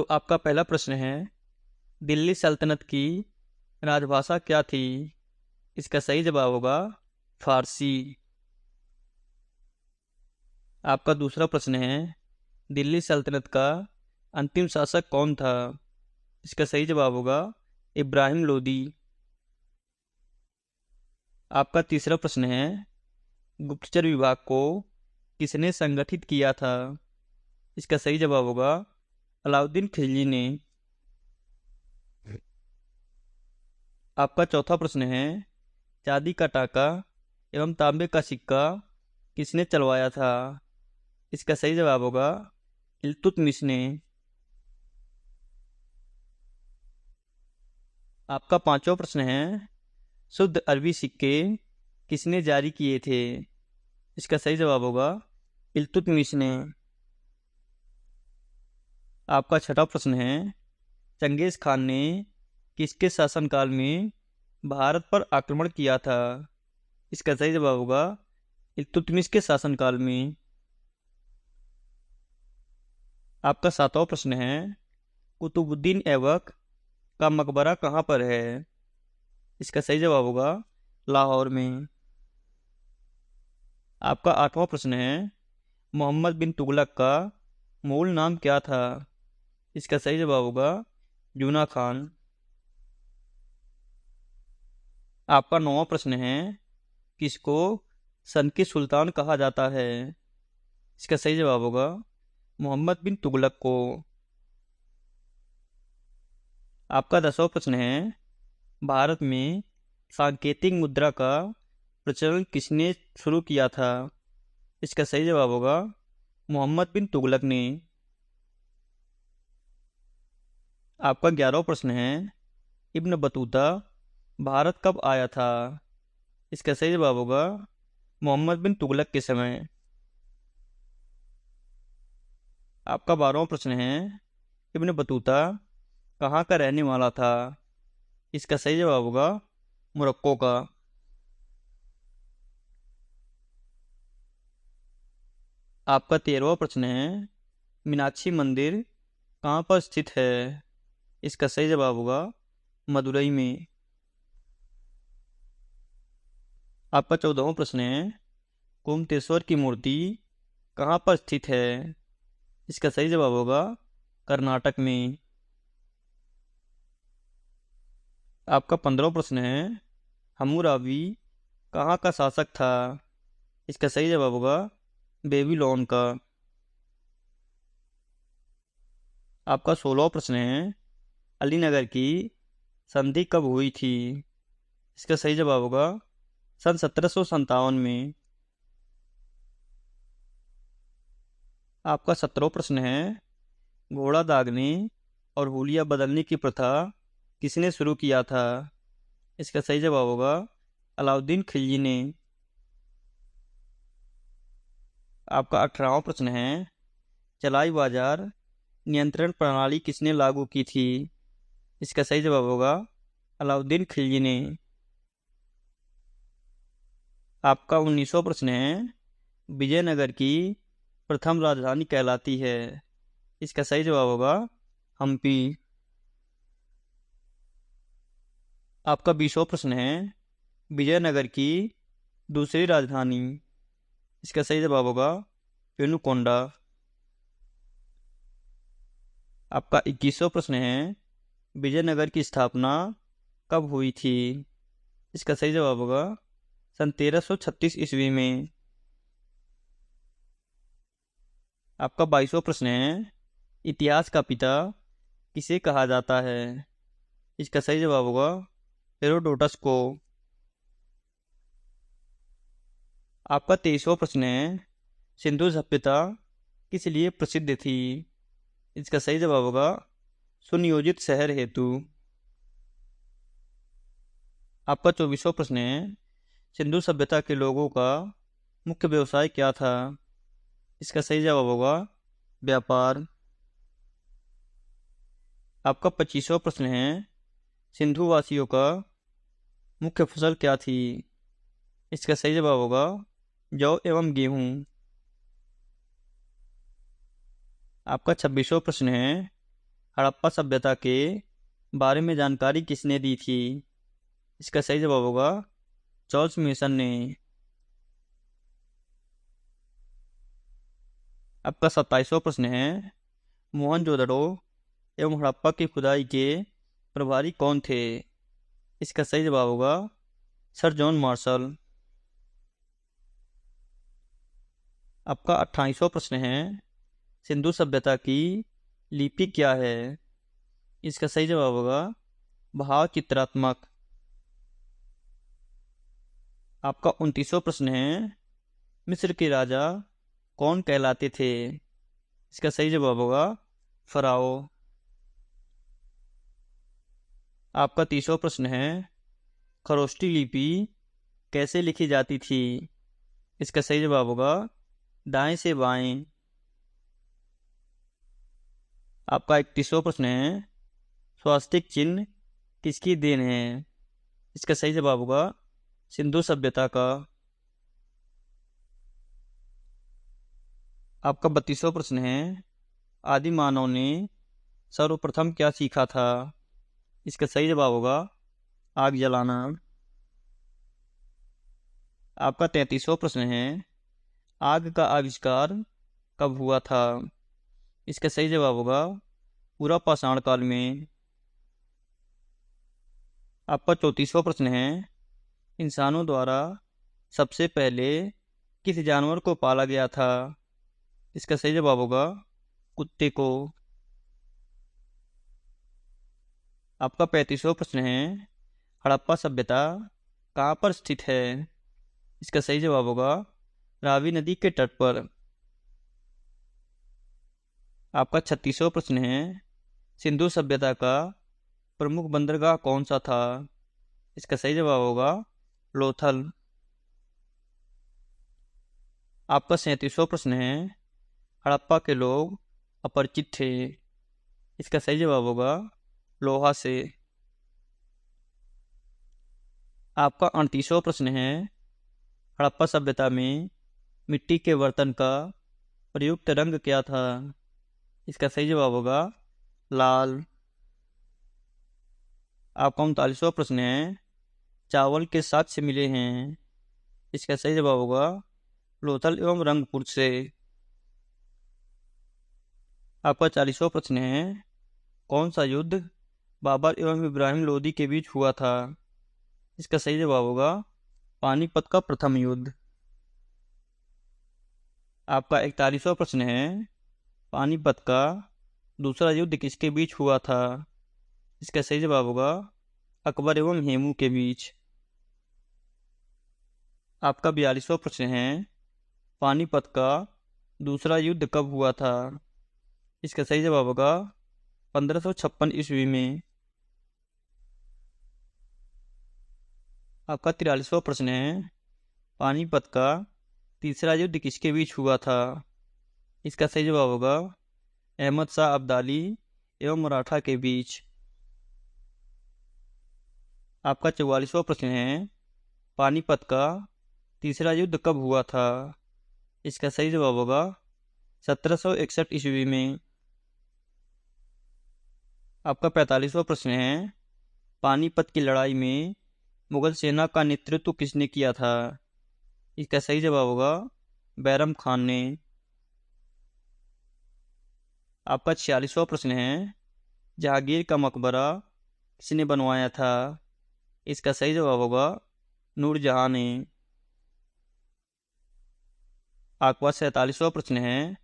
आपका पहला प्रश्न है, दिल्ली सल्तनत की राजभाषा क्या थी? इसका सही जवाब होगा फारसी। आपका दूसरा प्रश्न है, दिल्ली सल्तनत का अंतिम शासक कौन था? इसका सही जवाब होगा इब्राहिम लोदी। आपका तीसरा प्रश्न है, गुप्तचर विभाग को किसने संगठित किया था? इसका सही जवाब होगा अलाउद्दीन खिलजी ने। आपका चौथा प्रश्न है, चांदी का टाका एवं तांबे का सिक्का किसने चलवाया था? इसका सही जवाब होगा इल्तुतमिश ने। आपका पांचवा प्रश्न है, शुद्ध अरबी सिक्के किसने जारी किए थे? इसका सही जवाब होगा इल्तुतमिश ने। आपका छठा प्रश्न है, चंगेज खान ने किसके शासनकाल में भारत पर आक्रमण किया था? इसका सही जवाब होगा इल्तुतमिश के शासनकाल में। आपका सातवां प्रश्न है, कुतुबुद्दीन ऐबक का मकबरा कहाँ पर है? इसका सही जवाब होगा लाहौर में। आपका आठवां प्रश्न है, मोहम्मद बिन तुगलक का मूल नाम क्या था? इसका सही जवाब होगा जूना खान। आपका नौवां प्रश्न है, किसको सन की सुल्तान कहा जाता है? इसका सही जवाब होगा मोहम्मद बिन तुगलक को। आपका 10वां प्रश्न है, भारत में सांकेतिक मुद्रा का प्रचलन किसने शुरू किया था? इसका सही जवाब होगा मोहम्मद बिन तुगलक ने। आपका 11वां प्रश्न है, इब्न बतूता भारत कब आया था? इसका सही जवाब होगा मोहम्मद बिन तुगलक के समय। आपका 12वां प्रश्न है, इब्न बतूता कहाँ का रहने वाला था? इसका सही जवाब होगा मोरक्को का। आपका 13वां प्रश्न है, मीनाक्षी मंदिर कहाँ पर स्थित है? इसका सही जवाब होगा मदुरई में। आपका 14वां प्रश्न है, गोमतेश्वर की मूर्ति कहाँ पर स्थित है? इसका सही जवाब होगा कर्नाटक में। आपका 15वां प्रश्न है, हम्मुराबी कहाँ का शासक था? इसका सही जवाब होगा बेबीलोन का। आपका 16वां प्रश्न है, अलीनगर की संधि कब हुई थी? इसका सही जवाब होगा सन 1757 में। आपका 17वां प्रश्न है, घोड़ा दागने और हुलिया बदलने की प्रथा किसने शुरू किया था? इसका सही जवाब होगा अलाउद्दीन खिलजी ने। आपका 18वां प्रश्न है, चलाई बाजार नियंत्रण प्रणाली किसने लागू की थी? इसका सही जवाब होगा अलाउद्दीन खिलजी ने। आपका 19वां प्रश्न है, विजयनगर की प्रथम राजधानी कहलाती है? इसका सही जवाब होगा हम्पी। आपका 20वां प्रश्न है, विजयनगर की दूसरी राजधानी? इसका सही जवाब होगा पेनुकोंडा। आपका 21वां प्रश्न है, विजयनगर की स्थापना कब हुई थी? इसका सही जवाब होगा सन 1336 ईस्वी में। आपका 22वां प्रश्न है, इतिहास का पिता किसे कहा जाता है? इसका सही जवाब होगा हेरोडोटस को। आपका 23वां प्रश्न है, सिंधु सभ्यता किस लिए प्रसिद्ध थी? इसका सही जवाब होगा सुनियोजित शहर हेतु। आपका 24वां प्रश्न है, सिंधु सभ्यता के लोगों का मुख्य व्यवसाय क्या था? इसका सही जवाब होगा व्यापार। आपका 25वां प्रश्न है, सिंधु वासियों का मुख्य फसल क्या थी? इसका सही जवाब होगा जौ एवं गेहूं। आपका 26वां प्रश्न है, हड़प्पा सभ्यता के बारे में जानकारी किसने दी थी? इसका सही जवाब होगा चार्ल्स मेसन ने। आपका 27वां प्रश्न है, मोहनजोदड़ो एवं हड़प्पा की खुदाई के प्रभारी कौन थे? इसका सही जवाब होगा सर जॉन मार्शल। आपका 28वां प्रश्न है, सिंधु सभ्यता की लिपि क्या है? इसका सही जवाब होगा भाव चित्रात्मक। आपका 29वां प्रश्न है, मिस्र के राजा कौन कहलाते थे? इसका सही जवाब होगा फराओ। आपका 30वां प्रश्न है, खरोष्टी लिपि कैसे लिखी जाती थी? इसका सही जवाब होगा दाएं से बाएं। आपका 31वां प्रश्न है, स्वास्तिक चिन्ह किसकी देन है? इसका सही जवाब होगा सिंधु सभ्यता का। आपका 32वां प्रश्न है, आदि मानव ने सर्वप्रथम क्या सीखा था? इसका सही जवाब होगा आग जलाना। आपका 33वां प्रश्न है, आग का आविष्कार कब हुआ था? इसका सही जवाब होगा पूरा पाषाण काल में। आपका 34वां प्रश्न है, इंसानों द्वारा सबसे पहले किस जानवर को पाला गया था? इसका सही जवाब होगा कुत्ते को। आपका 35वां प्रश्न है, हड़प्पा सभ्यता कहाँ पर स्थित है? इसका सही जवाब होगा रावी नदी के तट पर। आपका 36वां प्रश्न है, सिंधु सभ्यता का प्रमुख बंदरगाह कौन सा था? इसका सही जवाब होगा लोथल। आपका 37वां प्रश्न है, हड़प्पा के लोग अपरिचित थे। इसका सही जवाब होगा लोहा से। आपका 38वां प्रश्न है, हड़प्पा सभ्यता में मिट्टी के बर्तन का प्रयुक्त रंग क्या था? इसका सही जवाब होगा लाल। आपका 39वां प्रश्न है, चावल के साक्ष्य मिले हैं। इसका सही जवाब होगा लोथल एवं रंगपुर से। आपका 40वां प्रश्न है, कौन सा युद्ध बाबर एवं इब्राहिम लोदी के बीच हुआ था? इसका सही जवाब होगा पानीपत का प्रथम युद्ध। आपका 41वां प्रश्न है, पानीपत का दूसरा युद्ध किसके बीच हुआ था? इसका सही जवाब होगा अकबर एवं हेमू के बीच। आपका 42वां प्रश्न है, पानीपत का दूसरा युद्ध कब हुआ था? इसका सही जवाब होगा 1556 ईस्वी में। आपका 43वां प्रश्न है, पानीपत का तीसरा युद्ध किसके बीच हुआ था? इसका सही जवाब होगा अहमद शाह अब्दाली एवं मराठा के बीच। आपका 44वां प्रश्न है, पानीपत का तीसरा युद्ध कब हुआ था? इसका सही जवाब होगा 1761 ईस्वी में। आपका 45वां प्रश्न है, पानीपत की लड़ाई में मुगल सेना का नेतृत्व किसने किया था? इसका सही जवाब होगा बैरम खान ने। आपका 46वां प्रश्न है, जहांगीर का मकबरा किसने बनवाया था? इसका सही जवाब होगा नूरजहां ने। आपका 47वां प्रश्न है,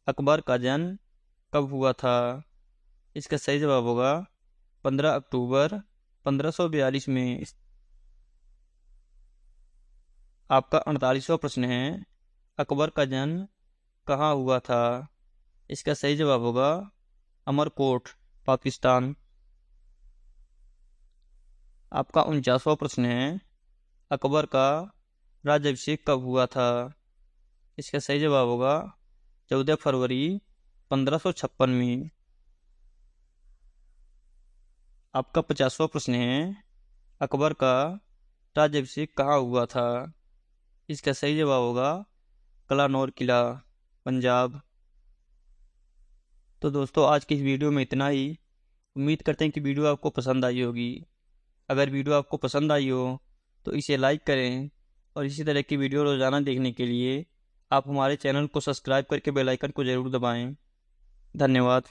अकबर का जन्म कब हुआ था? इसका सही जवाब होगा 15 अक्टूबर 1542 में। आपका 48वां प्रश्न है, अकबर का जन्म कहाँ हुआ था? इसका सही जवाब होगा अमरकोट, पाकिस्तान। आपका 49वां प्रश्न है, अकबर का राज्याभिषेक कब हुआ था? इसका सही जवाब होगा 14 फरवरी 1556 में। आपका 50वां प्रश्न है, अकबर का राज्याभिषेक कहाँ हुआ था? इसका सही जवाब होगा कलानौर किला, पंजाब। तो दोस्तों आज की इस वीडियो में इतना ही। उम्मीद करते हैं कि वीडियो आपको पसंद आई होगी। अगर वीडियो आपको पसंद आई हो तो इसे लाइक करें और इसी तरह की वीडियो रोज़ाना देखने के लिए आप हमारे चैनल को सब्सक्राइब करके बेल आइकन को ज़रूर दबाएं। धन्यवाद।